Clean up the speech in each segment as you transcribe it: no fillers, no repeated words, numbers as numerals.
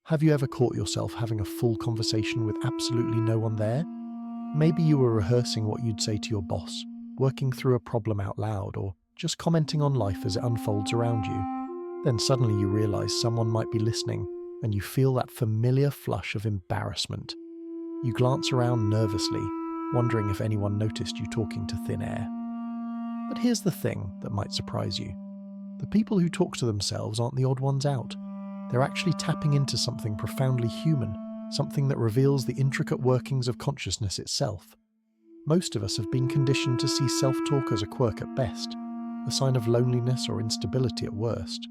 Have you ever caught yourself having a full conversation with absolutely no one there? Maybe you were rehearsing what you'd say to your boss, working through a problem out loud, or just commenting on life as it unfolds around you. Then suddenly you realize someone might be listening, and you feel that familiar flush of embarrassment. You glance around nervously, wondering if anyone noticed you talking to thin air. But here's the thing that might surprise you. The people who talk to themselves aren't the odd ones out. They're actually tapping into something profoundly human, something that reveals the intricate workings of consciousness itself. Most of us have been conditioned to see self-talk as a quirk at best, a sign of loneliness or instability at worst.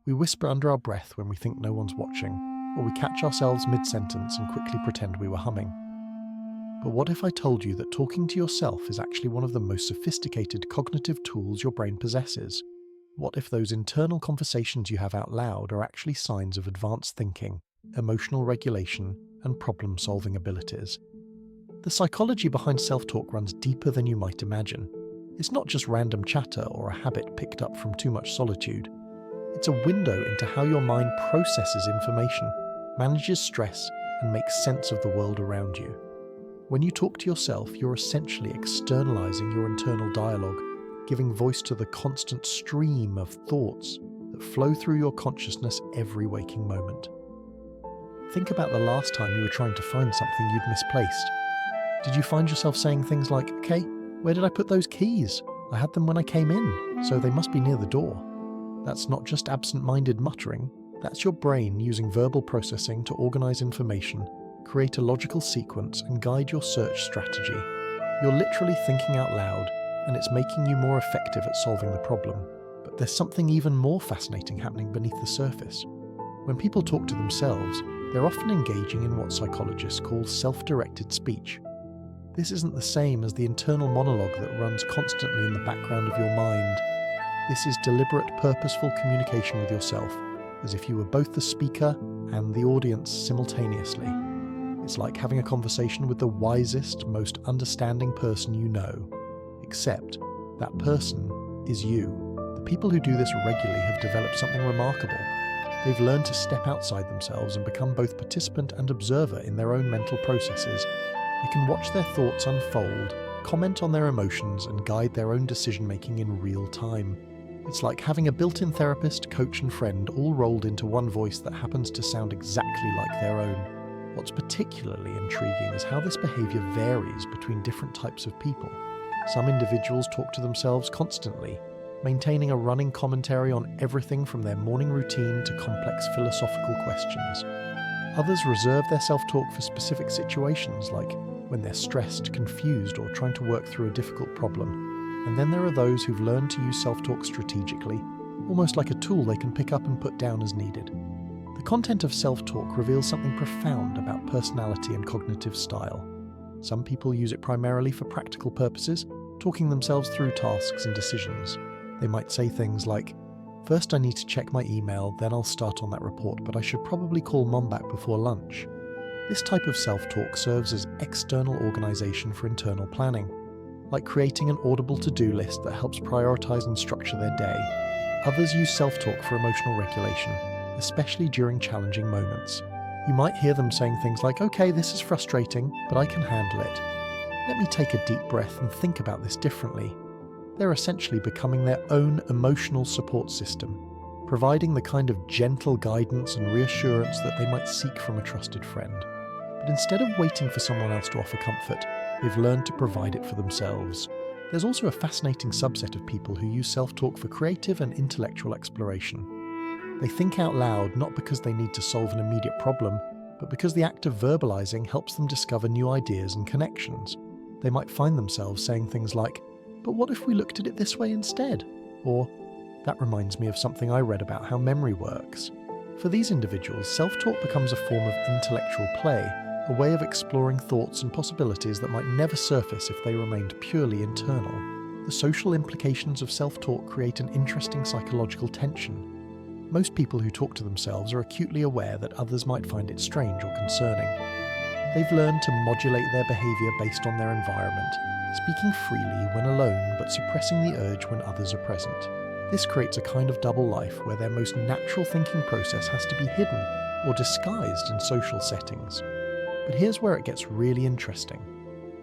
We whisper under our breath when we think no one's watching, or we catch ourselves mid-sentence and quickly pretend we were humming. But what if I told you that talking to yourself is actually one of the most sophisticated cognitive tools your brain possesses? What if those internal conversations you have out loud are actually signs of advanced thinking, emotional regulation, and problem-solving abilities? The psychology behind self-talk runs deeper than you might imagine. It's not just random chatter or a habit picked up from too much solitude. It's a window into how your mind processes information, manages stress, and makes sense of the world around you. When you talk to yourself, you're essentially externalizing your internal dialogue, giving voice to the constant stream of thoughts that flow through your consciousness every waking moment. Think about the last time you were trying to find something you'd misplaced. Did you find yourself saying things like, "Okay, where did I put those keys? I had them when I came in, so they must be near the door." That's not just absent-minded muttering, that's your brain using verbal processing to organize information, create a logical sequence, and guide your search strategy. You're literally thinking out loud, and it's making you more effective at solving the problem. But there's something even more fascinating happening beneath the surface. When people talk to themselves, they're often engaging in what psychologists call self-directed speech. This isn't the same as the internal monologue that runs constantly in the background of your mind. This is deliberate, purposeful communication with yourself, as if you were both the speaker and the audience simultaneously. It's like having a conversation with the wisest, most understanding person you know. Except, that person is you. The people who do this regularly have developed something remarkable. They've learned to step outside themselves and become both participant and observer in their own mental processes. They can watch their thoughts unfold, comment on their emotions, and guide their own decision-making in real time. It's like having a built-in therapist, coach, and friend all rolled into one voice that happens to sound exactly like their own. What's particularly intriguing is how this behavior varies between different types of people. Some individuals talk to themselves constantly, maintaining a running commentary on everything from their morning routine to complex philosophical questions. Others reserve their self-talk for specific situations, like when they're stressed, confused, or trying to work through a difficult problem. And then there are those who've learned to use self-talk strategically, almost like a tool they can pick up and put down as needed. The content of self-talk reveals something profound about personality and cognitive style. Some people use it primarily for practical purposes, talking themselves through tasks and decisions. They might say things like, "First I need to check my email, then I'll start on that report, but I should probably call Mom back before lunch." This type of self-talk serves as external organization for internal planning, like creating an audible to-do list that helps prioritize and structure their day. Others use self-talk for emotional regulation, especially during challenging moments. You might hear them saying things like, "Okay, this is frustrating, but I can handle it. Let me take a deep breath and think about this differently." They're essentially becoming their own emotional support system, providing the kind of gentle guidance and reassurance that they might seek from a trusted friend. But instead of waiting for someone else to offer comfort, they've learned to provide it for themselves. There's also a fascinating subset of people who use self-talk for creative and intellectual exploration. They think out loud not because they need to solve an immediate problem, but because the act of verbalizing helps them discover new ideas and connections. They might find themselves saying things like, "But what if we looked at it this way instead?" Or, "That reminds me of something I read about how memory works." For these individuals, self-talk becomes a form of intellectual play, a way of exploring thoughts and possibilities that might never surface if they remained purely internal. The social implications of self-talk create an interesting psychological tension. Most people who talk to themselves are acutely aware that others might find it strange or concerning. They've learned to modulate their behavior based on their environment, speaking freely when alone but suppressing the urge when others are present. This creates a kind of double life where their most natural thinking process has to be hidden, or disguised in social settings. But here's where it gets really interesting.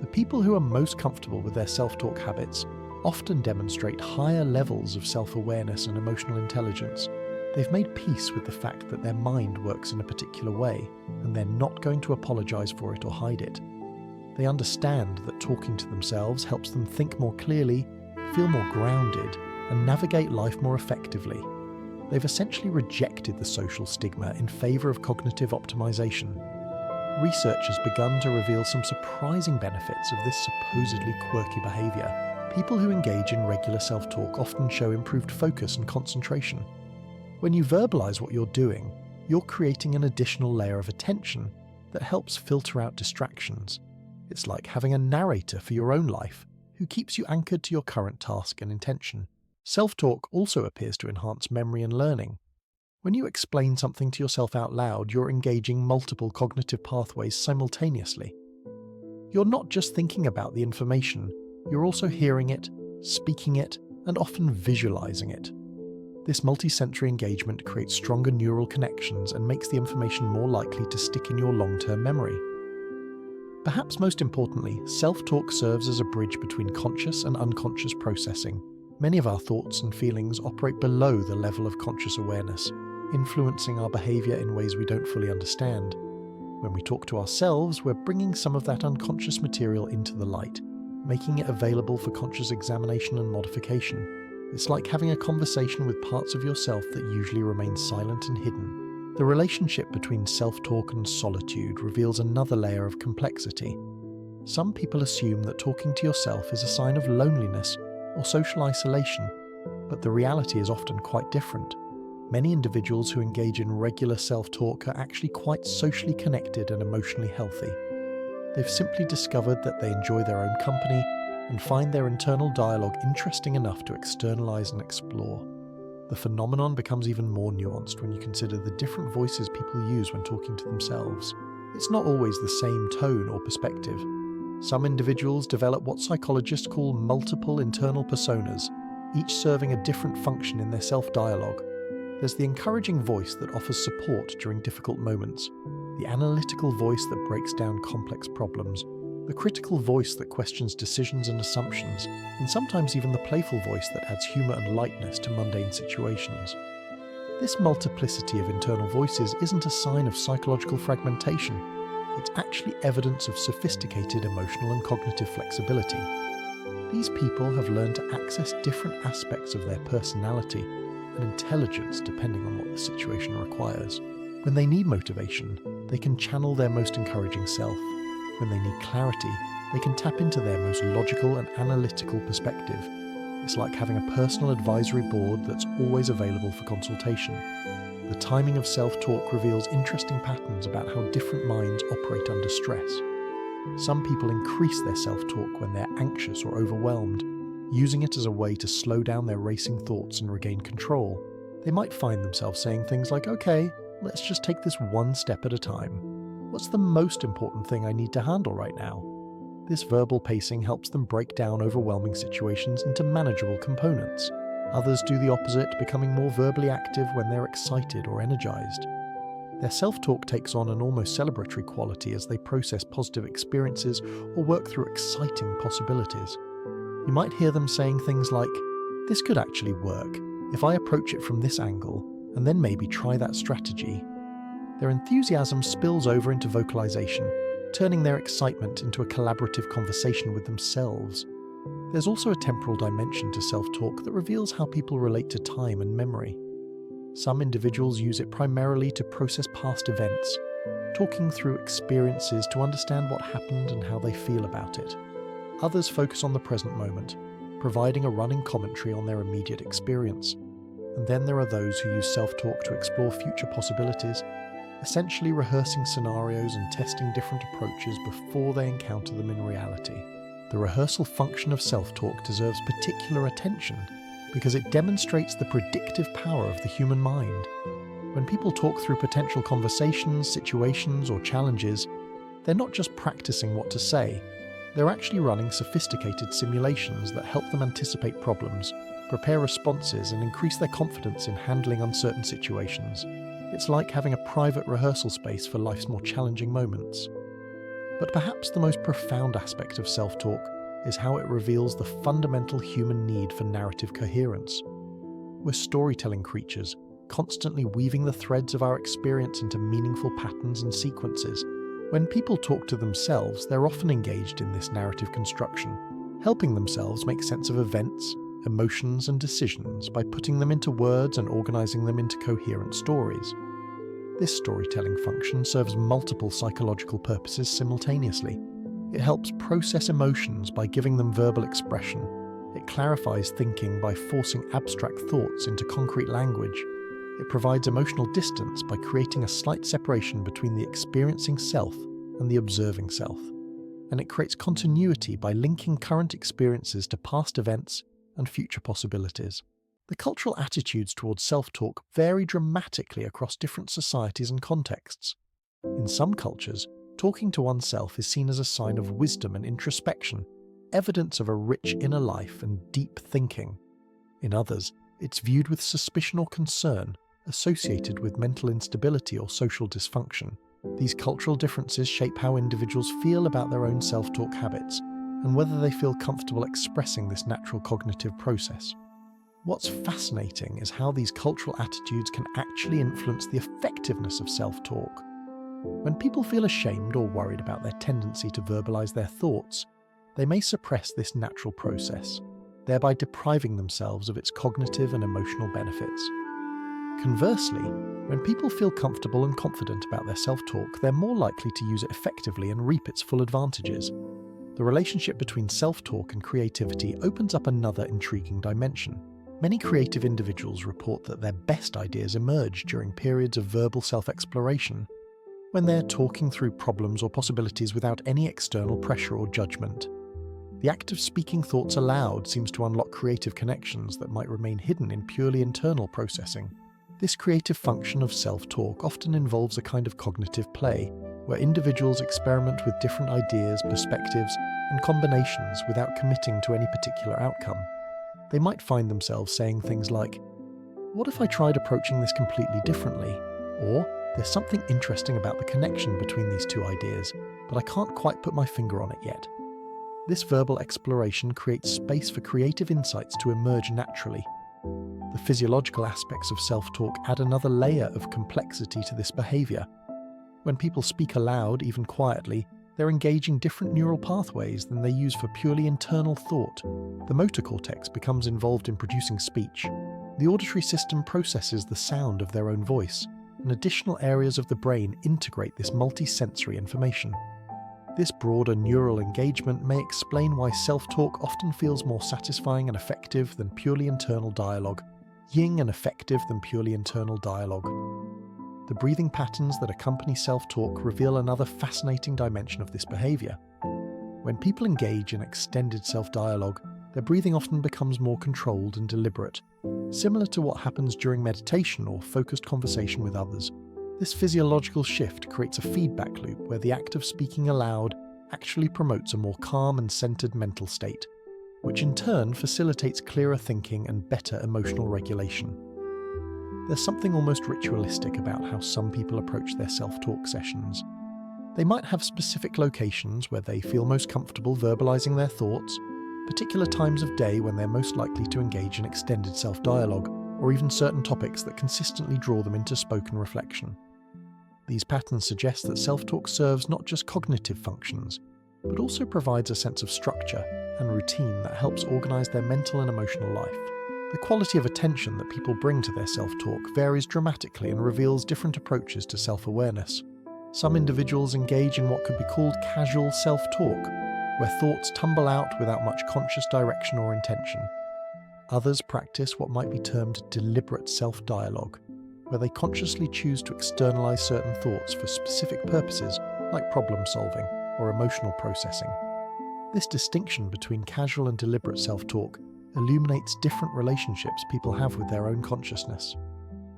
The people who are most comfortable with their self-talk habits often demonstrate higher levels of self-awareness and emotional intelligence. They've made peace with the fact that their mind works in a particular way, and they're not going to apologize for it or hide it. They understand that talking to themselves helps them think more clearly, feel more grounded, and navigate life more effectively. They've essentially rejected the social stigma in favor of cognitive optimization. Research has begun to reveal some surprising benefits of this supposedly quirky behavior. People who engage in regular self-talk often show improved focus and concentration. When you verbalize what you're doing, you're creating an additional layer of attention that helps filter out distractions. It's like having a narrator for your own life who keeps you anchored to your current task and intention. Self-talk also appears to enhance memory and learning. When you explain something to yourself out loud, you're engaging multiple cognitive pathways simultaneously. You're not just thinking about the information, you're also hearing it, speaking it, and often visualizing it. This multi-sensory engagement creates stronger neural connections and makes the information more likely to stick in your long-term memory. Perhaps most importantly, self-talk serves as a bridge between conscious and unconscious processing. Many of our thoughts and feelings operate below the level of conscious awareness, influencing our behavior in ways we don't fully understand. When we talk to ourselves, we're bringing some of that unconscious material into the light, making it available for conscious examination and modification. It's like having a conversation with parts of yourself that usually remain silent and hidden. The relationship between self-talk and solitude reveals another layer of complexity. Some people assume that talking to yourself is a sign of loneliness or social isolation, but the reality is often quite different. Many individuals who engage in regular self-talk are actually quite socially connected and emotionally healthy. They've simply discovered that they enjoy their own company and find their internal dialogue interesting enough to externalize and explore. The phenomenon becomes even more nuanced when you consider the different voices people use when talking to themselves. It's not always the same tone or perspective. Some individuals develop what psychologists call multiple internal personas, each serving a different function in their self-dialogue. There's the encouraging voice that offers support during difficult moments, the analytical voice that breaks down complex problems, the critical voice that questions decisions and assumptions, and sometimes even the playful voice that adds humor and lightness to mundane situations. This multiplicity of internal voices isn't a sign of psychological fragmentation. It's actually evidence of sophisticated emotional and cognitive flexibility. These people have learned to access different aspects of their personality and intelligence depending on what the situation requires. When they need motivation, they can channel their most encouraging self. When they need clarity, they can tap into their most logical and analytical perspective. It's like having a personal advisory board that's always available for consultation. The timing of self-talk reveals interesting patterns about how different minds operate under stress. Some people increase their self-talk when they're anxious or overwhelmed, using it as a way to slow down their racing thoughts and regain control. They might find themselves saying things like, "Okay, let's just take this one step at a time. What's the most important thing I need to handle right now?" This verbal pacing helps them break down overwhelming situations into manageable components. Others do the opposite, becoming more verbally active when they're excited or energized. Their self-talk takes on an almost celebratory quality as they process positive experiences or work through exciting possibilities. You might hear them saying things like, "This could actually work if I approach it from this angle, and then maybe try that strategy." Their enthusiasm spills over into vocalization, turning their excitement into a collaborative conversation with themselves. There's also a temporal dimension to self-talk that reveals how people relate to time and memory. Some individuals use it primarily to process past events, talking through experiences to understand what happened and how they feel about it. Others focus on the present moment, providing a running commentary on their immediate experience. And then there are those who use self-talk to explore future possibilities, essentially rehearsing scenarios and testing different approaches before they encounter them in reality. The rehearsal function of self-talk deserves particular attention because it demonstrates the predictive power of the human mind. When people talk through potential conversations, situations, or challenges, they're not just practicing what to say, they're actually running sophisticated simulations that help them anticipate problems, prepare responses, and increase their confidence in handling uncertain situations. It's like having a private rehearsal space for life's more challenging moments. But perhaps the most profound aspect of self-talk is how it reveals the fundamental human need for narrative coherence. We're storytelling creatures, constantly weaving the threads of our experience into meaningful patterns and sequences. When people talk to themselves, they're often engaged in this narrative construction, helping themselves make sense of events, emotions, and decisions by putting them into words and organizing them into coherent stories. This storytelling function serves multiple psychological purposes simultaneously. It helps process emotions by giving them verbal expression. It clarifies thinking by forcing abstract thoughts into concrete language. It provides emotional distance by creating a slight separation between the experiencing self and the observing self. And it creates continuity by linking current experiences to past events and future possibilities. The cultural attitudes towards self-talk vary dramatically across different societies and contexts. In some cultures, talking to oneself is seen as a sign of wisdom and introspection, evidence of a rich inner life and deep thinking. In others, it's viewed with suspicion or concern, associated with mental instability or social dysfunction. These cultural differences shape how individuals feel about their own self-talk habits and whether they feel comfortable expressing this natural cognitive process. What's fascinating is how these cultural attitudes can actually influence the effectiveness of self-talk. When people feel ashamed or worried about their tendency to verbalize their thoughts, they may suppress this natural process, thereby depriving themselves of its cognitive and emotional benefits. Conversely, when people feel comfortable and confident about their self-talk, they're more likely to use it effectively and reap its full advantages. The relationship between self-talk and creativity opens up another intriguing dimension. Many creative individuals report that their best ideas emerge during periods of verbal self-exploration, when they're talking through problems or possibilities without any external pressure or judgment. The act of speaking thoughts aloud seems to unlock creative connections that might remain hidden in purely internal processing. This creative function of self-talk often involves a kind of cognitive play, where individuals experiment with different ideas, perspectives, and combinations without committing to any particular outcome. They might find themselves saying things like, "What if I tried approaching this completely differently?" Or, "There's something interesting about the connection between these two ideas, but I can't quite put my finger on it yet." This verbal exploration creates space for creative insights to emerge naturally. The physiological aspects of self-talk add another layer of complexity to this behavior. When people speak aloud, even quietly, they're engaging different neural pathways than they use for purely internal thought. The motor cortex becomes involved in producing speech. The auditory system processes the sound of their own voice, and additional areas of the brain integrate this multi-sensory information. This broader neural engagement may explain why self-talk often feels more satisfying and effective than purely internal dialogue. Yin and effective than purely internal dialogue. The breathing patterns that accompany self-talk reveal another fascinating dimension of this behavior. When people engage in extended self-dialogue, their breathing often becomes more controlled and deliberate, similar to what happens during meditation or focused conversation with others. This physiological shift creates a feedback loop where the act of speaking aloud actually promotes a more calm and centered mental state, which in turn facilitates clearer thinking and better emotional regulation. There's something almost ritualistic about how some people approach their self-talk sessions. They might have specific locations where they feel most comfortable verbalizing their thoughts, particular times of day when they're most likely to engage in extended self-dialogue, or even certain topics that consistently draw them into spoken reflection. These patterns suggest that self-talk serves not just cognitive functions, but also provides a sense of structure and routine that helps organize their mental and emotional life. The quality of attention that people bring to their self-talk varies dramatically and reveals different approaches to self-awareness. Some individuals engage in what could be called casual self-talk, where thoughts tumble out without much conscious direction or intention. Others practice what might be termed deliberate self-dialogue, where they consciously choose to externalize certain thoughts for specific purposes like problem-solving or emotional processing. This distinction between casual and deliberate self-talk illuminates different relationships people have with their own consciousness.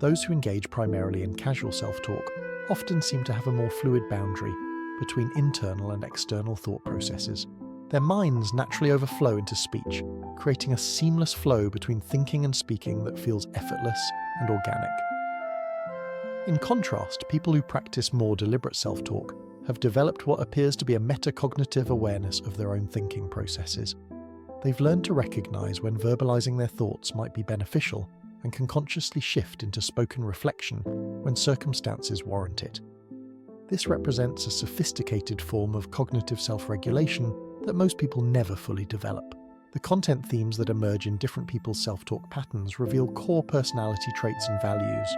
Those who engage primarily in casual self-talk often seem to have a more fluid boundary between internal and external thought processes. Their minds naturally overflow into speech, creating a seamless flow between thinking and speaking that feels effortless and organic. In contrast, people who practice more deliberate self-talk have developed what appears to be a metacognitive awareness of their own thinking processes. They've learned to recognize when verbalizing their thoughts might be beneficial and can consciously shift into spoken reflection when circumstances warrant it. This represents a sophisticated form of cognitive self-regulation that most people never fully develop. The content themes that emerge in different people's self-talk patterns reveal core personality traits and values.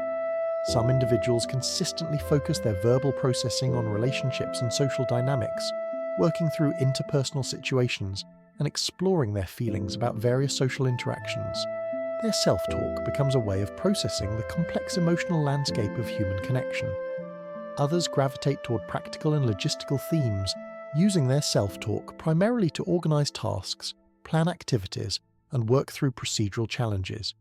Some individuals consistently focus their verbal processing on relationships and social dynamics, working through interpersonal situations and exploring their feelings about various social interactions. Their self-talk becomes a way of processing the complex emotional landscape of human connection. Others gravitate toward practical and logistical themes, using their self-talk primarily to organize tasks, plan activities, and work through procedural challenges.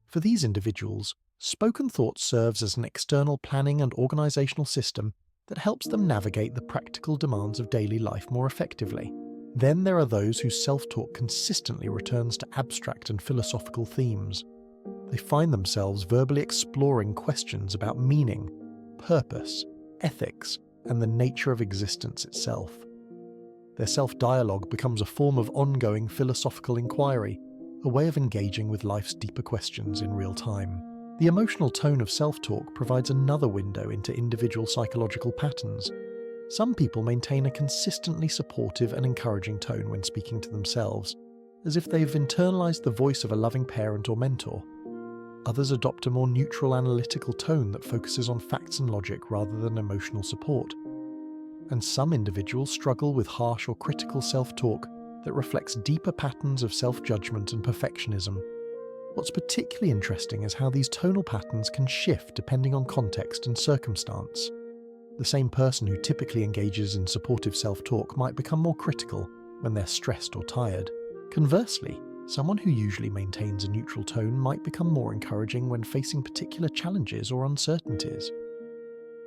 For these individuals, spoken thought serves as an external planning and organizational system that helps them navigate the practical demands of daily life more effectively. Then there are those whose self-talk consistently returns to abstract and philosophical themes. They find themselves verbally exploring questions about meaning, purpose, ethics, and the nature of existence itself. Their self-dialogue becomes a form of ongoing philosophical inquiry, a way of engaging with life's deeper questions in real time. The emotional tone of self-talk provides another window into individual psychological patterns. Some people maintain a consistently supportive and encouraging tone when speaking to themselves, as if they've internalized the voice of a loving parent or mentor. Others adopt a more neutral analytical tone that focuses on facts and logic rather than emotional support. And some individuals struggle with harsh or critical self-talk that reflects deeper patterns of self-judgment and perfectionism. What's particularly interesting is how these tonal patterns can shift depending on context and circumstance. The same person who typically engages in supportive self-talk might become more critical when they're stressed or tired. Conversely, someone who usually maintains a neutral tone might become more encouraging when facing particular challenges or uncertainties.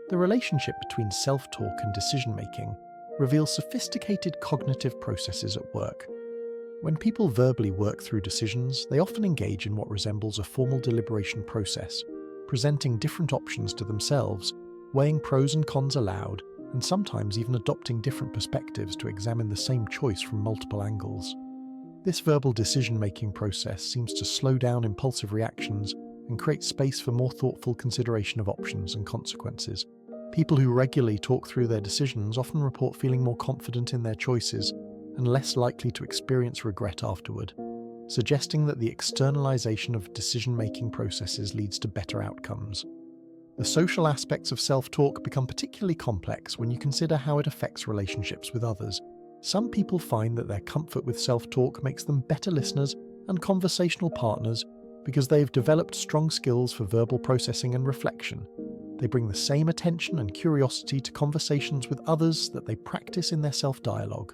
The relationship between self-talk and decision-making reveals sophisticated cognitive processes at work. When people verbally work through decisions, they often engage in what resembles a formal deliberation process, presenting different options to themselves, weighing pros and cons aloud, and sometimes even adopting different perspectives to examine the same choice from multiple angles. This verbal decision-making process seems to slow down impulsive reactions and create space for more thoughtful consideration of options and consequences. People who regularly talk through their decisions often report feeling more confident in their choices and less likely to experience regret afterward, suggesting that the externalization of decision-making processes leads to better outcomes. The social aspects of self-talk become particularly complex when you consider how it affects relationships with others. Some people find that their comfort with self-talk makes them better listeners and conversational partners because they've developed strong skills for verbal processing and reflection. They bring the same attention and curiosity to conversations with others that they practice in their self-dialogue.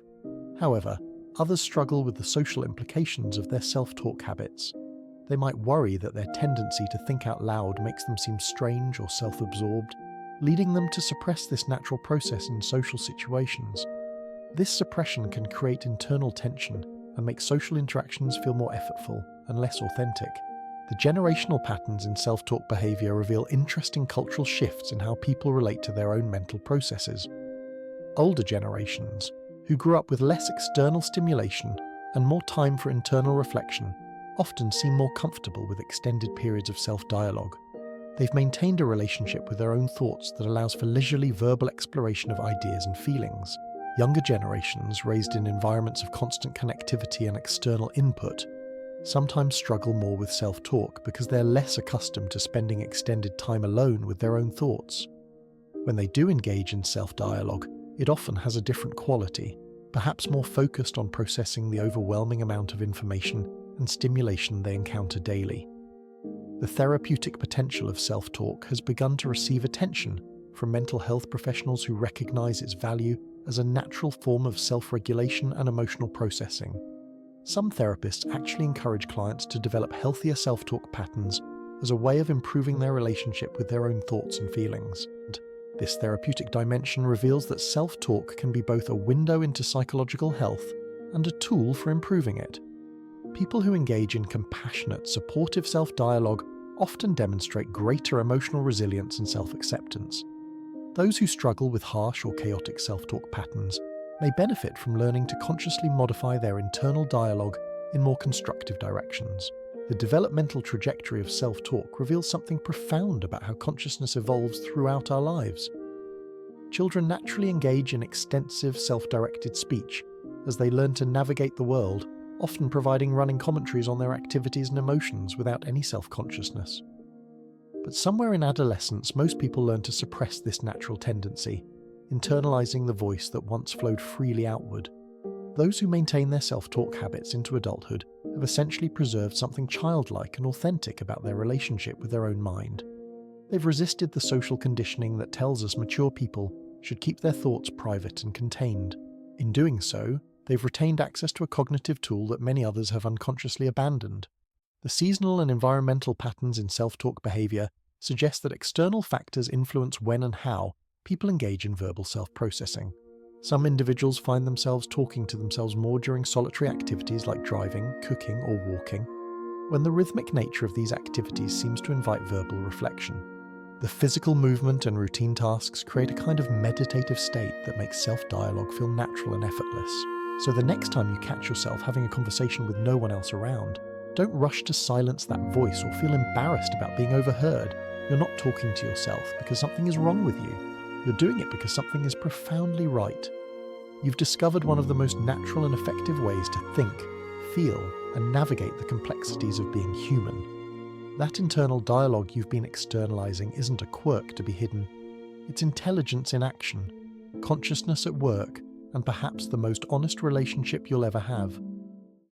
However, others struggle with the social implications of their self-talk habits. They might worry that their tendency to think out loud makes them seem strange or self-absorbed, leading them to suppress this natural process in social situations. This suppression can create internal tension and make social interactions feel more effortful and less authentic. The generational patterns in self-talk behavior reveal interesting cultural shifts in how people relate to their own mental processes. Older generations, who grew up with less external stimulation and more time for internal reflection, often seem more comfortable with extended periods of self-dialogue. They've maintained a relationship with their own thoughts that allows for leisurely verbal exploration of ideas and feelings. Younger generations, raised in environments of constant connectivity and external input, sometimes struggle more with self-talk because they're less accustomed to spending extended time alone with their own thoughts. When they do engage in self-dialogue, it often has a different quality, perhaps more focused on processing the overwhelming amount of information and stimulation they encounter daily. The therapeutic potential of self-talk has begun to receive attention from mental health professionals who recognize its value as a natural form of self-regulation and emotional processing. Some therapists actually encourage clients to develop healthier self-talk patterns as a way of improving their relationship with their own thoughts and feelings. This therapeutic dimension reveals that self-talk can be both a window into psychological health and a tool for improving it. People who engage in compassionate, supportive self-dialogue often demonstrate greater emotional resilience and self-acceptance. Those who struggle with harsh or chaotic self-talk patterns may benefit from learning to consciously modify their internal dialogue in more constructive directions. The developmental trajectory of self-talk reveals something profound about how consciousness evolves throughout our lives. Children naturally engage in extensive self-directed speech as they learn to navigate the world, often providing running commentaries on their activities and emotions without any self-consciousness. But somewhere in adolescence, most people learn to suppress this natural tendency, internalizing the voice that once flowed freely outward. Those who maintain their self-talk habits into adulthood have essentially preserved something childlike and authentic about their relationship with their own mind. They've resisted the social conditioning that tells us mature people should keep their thoughts private and contained. In doing so, they've retained access to a cognitive tool that many others have unconsciously abandoned. The seasonal and environmental patterns in self-talk behavior suggest that external factors influence when and how people engage in verbal self-processing. Some individuals find themselves talking to themselves more during solitary activities like driving, cooking, or walking, when the rhythmic nature of these activities seems to invite verbal reflection. The physical movement and routine tasks create a kind of meditative state that makes self-dialogue feel natural and effortless. So the next time you catch yourself having a conversation with no one else around, don't rush to silence that voice or feel embarrassed about being overheard. You're not talking to yourself because something is wrong with you. You're doing it because something is profoundly right. You've discovered one of the most natural and effective ways to think, feel, and navigate the complexities of being human. That internal dialogue you've been externalizing isn't a quirk to be hidden. It's intelligence in action, consciousness at work, and perhaps the most honest relationship you'll ever have.